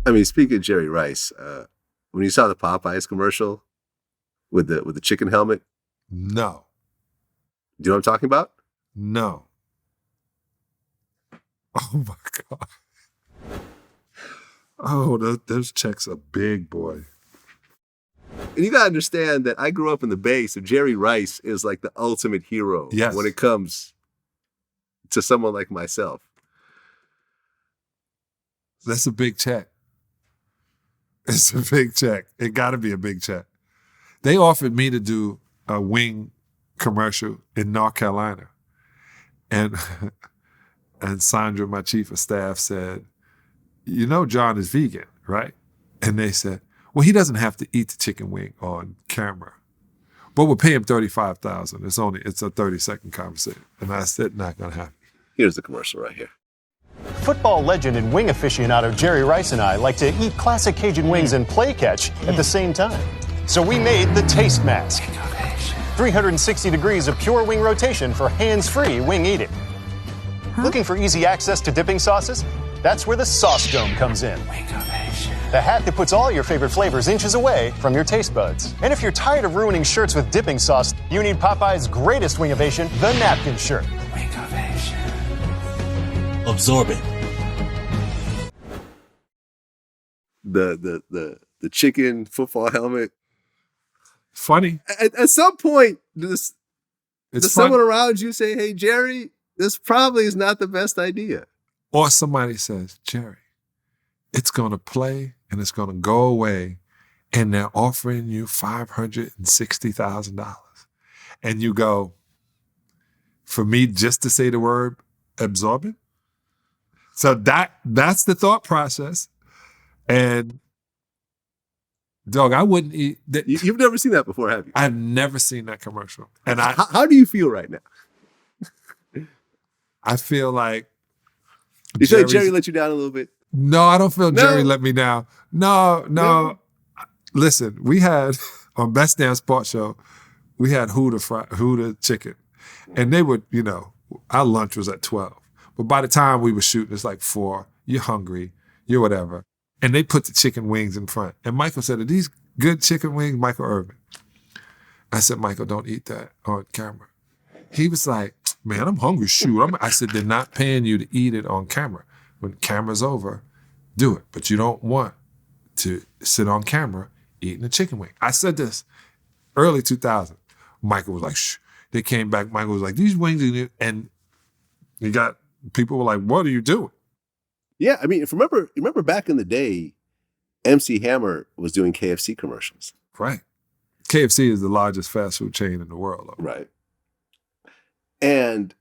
I mean, speaking of Jerry Rice, when you saw the Popeyes commercial with the chicken helmet, No. do you know what I'm talking about? No. Oh my God. Oh, those checks are big, boy. And you gotta understand that I grew up in the Bay, so Jerry Rice is like the ultimate hero Yes. when it comes to someone like myself. That's a big check. It's a big check. It got to be a big check. They offered me to do a wing commercial in North Carolina. And Sandra, my chief of staff, said, you know John is vegan, right? And they said, well, he doesn't have to eat the chicken wing on camera. But we'll pay him $35,000. It's a 30-second conversation. And I said, not going to happen. Here's the commercial right here. Football legend and wing aficionado Jerry Rice and I like to eat classic Cajun wings and play catch at the same time. So we made the Taste Mask. 360 degrees of pure wing rotation for hands-free wing eating. Looking for easy access to dipping sauces? That's where the Sauce Dome comes in. The hat that puts all your favorite flavors inches away from your taste buds. And if you're tired of ruining shirts with dipping sauce, you need Popeye's greatest wingovation, the napkin shirt. Absorb it. The chicken football helmet. Funny. At some point, does It's someone fun. around you say, hey, Jerry, this probably is not the best idea? Or somebody says, Jerry, it's going to play and it's going to go away and they're offering you $560,000. And you go, for me just to say the word absorbent? So that's the thought process. And dog, I wouldn't eat that. You've never seen that before, have you? I've never seen that commercial. And How do you feel right now? I feel like You feel like Jerry let you down a little bit? No, I don't feel No. Jerry let me down. No. Listen, we had on Best Damn Sports Show, we had Huda chicken. And they would, our lunch was at 12. But by the time we were shooting, it's like 4. You're hungry. You're whatever. And they put the chicken wings in front. And Michael said, are these good chicken wings? Michael Irvin. I said, Michael, don't eat that on camera. He was like, man, I'm hungry. Shoot. I said, they're not paying you to eat it on camera. When the camera's over, do it. But you don't want to sit on camera eating a chicken wing. I said this early 2000. Michael was like, shh. They came back. Michael was like, these wings, and people were like, what are you doing? Yeah, I mean, remember back in the day, MC Hammer was doing KFC commercials. Right. KFC is the largest fast food chain in the world. Right. And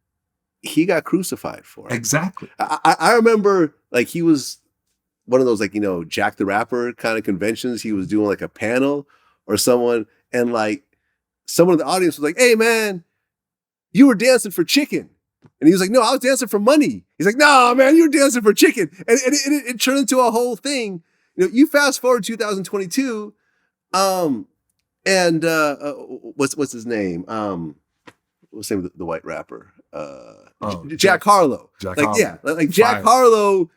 he got crucified for it. Exactly. I remember like he was one of those like, Jack the Rapper kind of conventions. He was doing like a panel or someone, and like someone in the audience was like, hey man, you were dancing for chicken. And he was like, no, I was dancing for money. He's like, no, man, you're dancing for chicken. And it turned into a whole thing. You fast forward 2022, and what's his name? What's the name of the white rapper? Jack Harlow. Jack Harlow. Yeah, like Jack Harlow,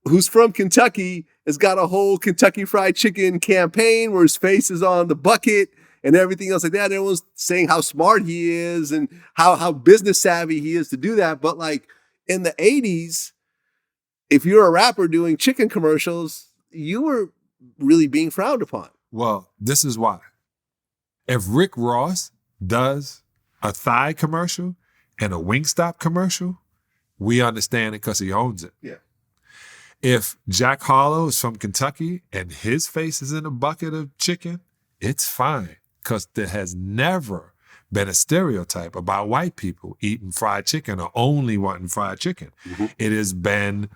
who's from Kentucky, has got a whole Kentucky Fried Chicken campaign where his face is on the bucket and everything else like that. Everyone's saying how smart he is and how business savvy he is to do that. But like in the 80s, if you're a rapper doing chicken commercials, you were really being frowned upon. Well, this is why. If Rick Ross does a thigh commercial and a Wingstop commercial, we understand it because he owns it. Yeah. If Jack Harlow is from Kentucky and his face is in a bucket of chicken, it's fine because there has never been a stereotype about white people eating fried chicken or only wanting fried chicken. Mm-hmm. It has been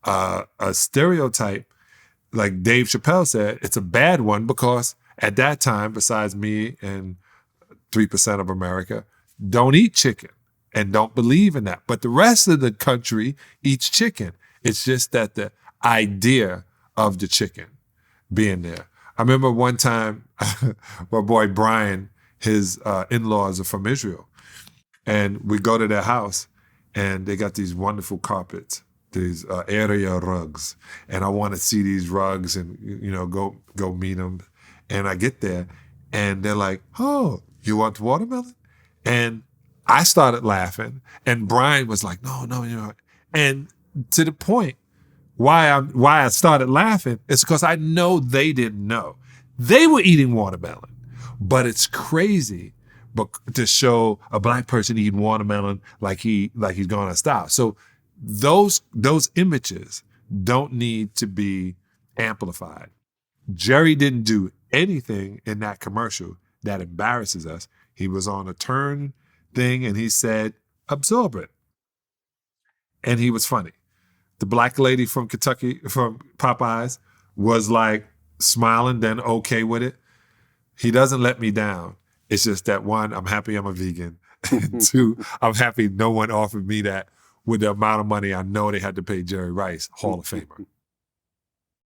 a stereotype, like Dave Chappelle said, it's a bad one because at that time, besides me and 3% of America, don't eat chicken and don't believe in that. But the rest of the country eats chicken. It's just that the idea of the chicken being there. I remember one time, my boy Brian, his in-laws are from Israel. And we go to their house and they got these wonderful carpets. these area rugs, and I want to see these rugs and, you know, go meet them. And I get there and they're like, oh, you want watermelon? And I started laughing and Brian was like, no, you know. And to the point why I started laughing is because I know they didn't know. They were eating watermelon, but it's crazy to show a black person eating watermelon like he's going to stop. So those images don't need to be amplified. Jerry didn't do anything in that commercial that embarrasses us. He was on a turn thing and he said, absorb it. And he was funny. The black lady from Kentucky, from Popeyes, was like smiling, then okay with it. He doesn't let me down. It's just that, one, I'm happy I'm a vegan. And two, I'm happy no one offered me that with the amount of money I know they had to pay Jerry Rice, Hall of Famer.